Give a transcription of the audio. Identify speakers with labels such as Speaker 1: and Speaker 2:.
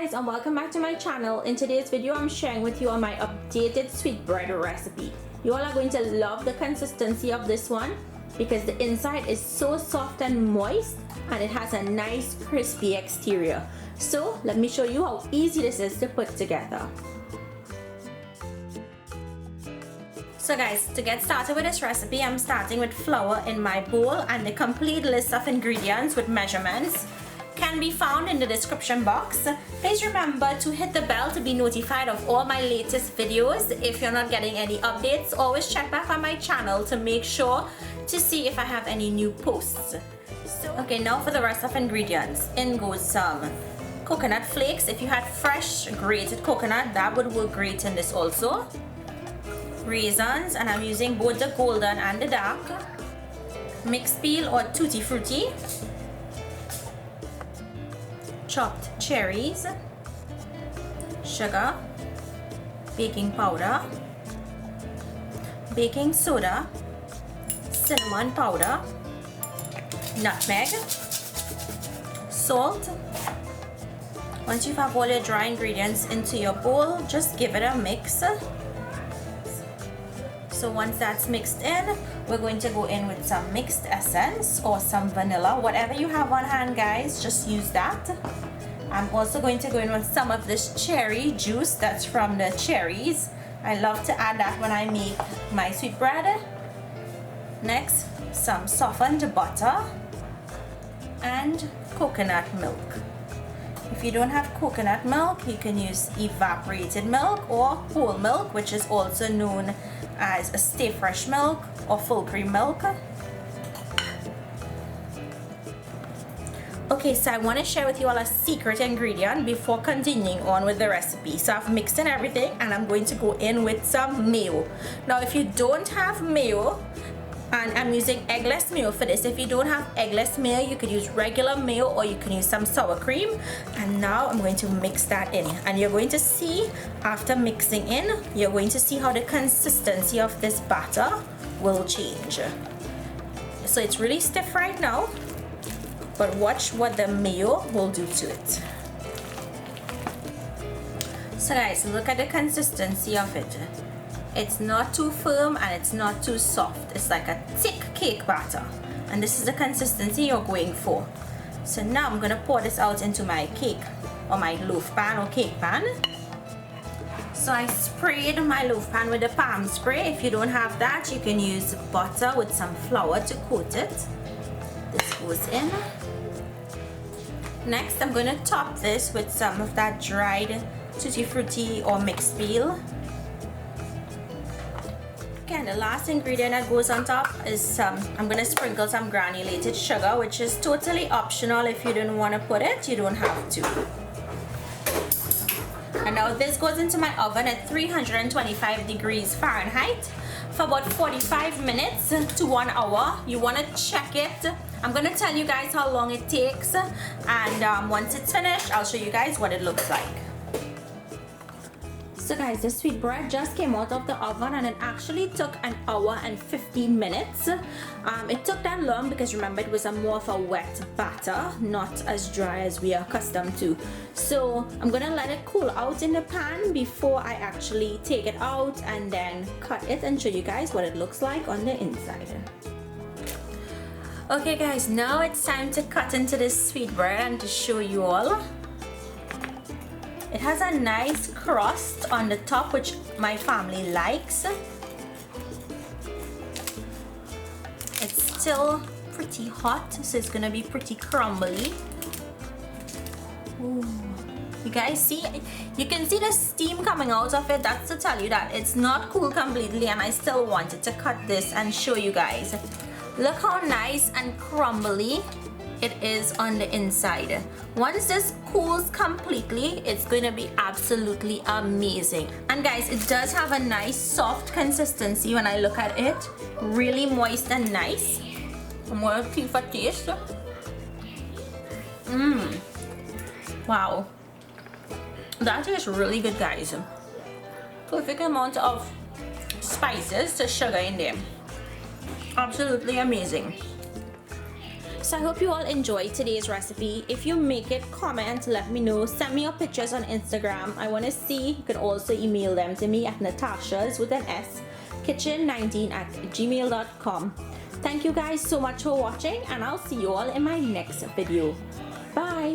Speaker 1: guys, and welcome back to my channel. In today's video I'm sharing with you on my updated sweetbread recipe. You all are going to love the consistency of this one because the inside is so soft and moist and it has a nice crispy exterior. So let me show you how easy this is to put together. So guys, to get started with this recipe, I'm starting with flour in my bowl, and the complete list of ingredients with measurements can be found in the description box. Please remember to hit the bell to be notified of all my latest videos. If you're not getting any updates, always check back on my channel to make sure to see if I have any new posts. Okay, now for the rest of ingredients. In goes some coconut flakes. If you had fresh grated coconut, that would work great in this also. Raisins, and I'm using both the golden and the dark. Mixed peel or tutti frutti. Chopped cherries, sugar, baking powder, baking soda, cinnamon powder, nutmeg, salt. Once you have all your dry ingredients into your bowl, just give it a mix. So once that's mixed in, we're going to go in with some mixed essence or some vanilla. Whatever you have on hand, guys, just use that. I'm also going to go in with some of this cherry juice that's from the cherries. I love to add that when I make my sweetbread. Next, some softened butter and coconut milk. If you don't have coconut milk, you can use evaporated milk or whole milk, which is also known as a stay fresh milk or full cream milk. Okay, so I want to share with you all a secret ingredient before continuing on with the recipe. So I've mixed in everything and I'm going to go in with some mayo. Now if you don't have mayo, and I'm using eggless mayo for this. If you don't have eggless mayo, you could use regular mayo or you can use some sour cream. And now I'm going to mix that in, and you're going to see after mixing in, you're going to see how the consistency of this batter will change. So it's really stiff right now, but watch what the mayo will do to it. So guys, look at the consistency of it. It's not too firm and it's not too soft. It's like a thick cake batter, and this is the consistency you're going for. So now I'm gonna pour this out into my cake or my loaf pan or cake pan. So I sprayed my loaf pan with the palm spray. If you don't have that, you can use butter with some flour to coat it. This goes in. Next, I'm gonna top this with some of that dried tutti frutti or mixed peel. And the last ingredient that goes on top is I'm gonna sprinkle some granulated sugar, which is totally optional. If you don't want to put it, you don't have to. And now this goes into my oven at 325 degrees Fahrenheit for about 45 minutes to 1 hour. You want to check it. I'm gonna tell you guys how long it takes, and once it's finished, I'll show you guys what it looks like. So guys, the sweetbread just came out of the oven and it actually took 1 hour and 15 minutes. It took that long because remember it was more of a wet batter, not as dry as we are accustomed to. So I'm gonna let it cool out in the pan before I actually take it out and then cut it and show you guys what it looks like on the inside. Okay guys, now it's time to cut into this sweetbread and to show you all. It has a nice crust on the top, which my family likes. It's still pretty hot, so it's gonna be pretty crumbly. Ooh. You guys see? You can see the steam coming out of it. That's to tell you that it's not cool completely, and I still wanted to cut this and show you guys. Look how nice and crumbly it is on the inside. Once this cools completely, it's going to be absolutely amazing. And guys, it does have a nice soft consistency when I look at it. Really moist and nice. I'm going to feel for taste. Wow. That is really good, guys. Perfect amount of spices to sugar in there. Absolutely amazing. So I hope you all enjoyed today's recipe. If you make it, comment, let me know, send me your pictures on Instagram. I want to see. You can also email them to me at Natasha's with an S kitchen19@gmail.com. Thank you guys so much for watching, and I'll see you all in my next video. Bye.